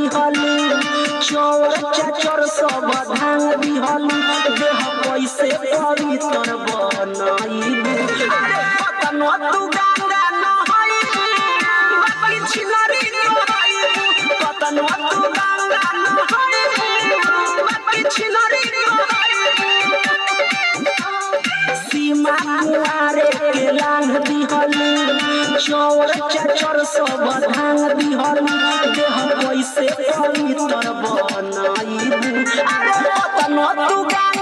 दिहलू चौर चाचर सब धान दिहलू देह कैसे पवित्र बनाइबू अरे पतन तू गंगा नहाइबू बाकी छिनरी नहाइबू पतन तू गंगा नहाइबू बाकी छिनरी नहाइबू सीमा कुआरे के लांग दिहलू चौर चाचर सब धान दिहलू देह कैसे पवित्र बनाइबू अरे पतन तू गंगा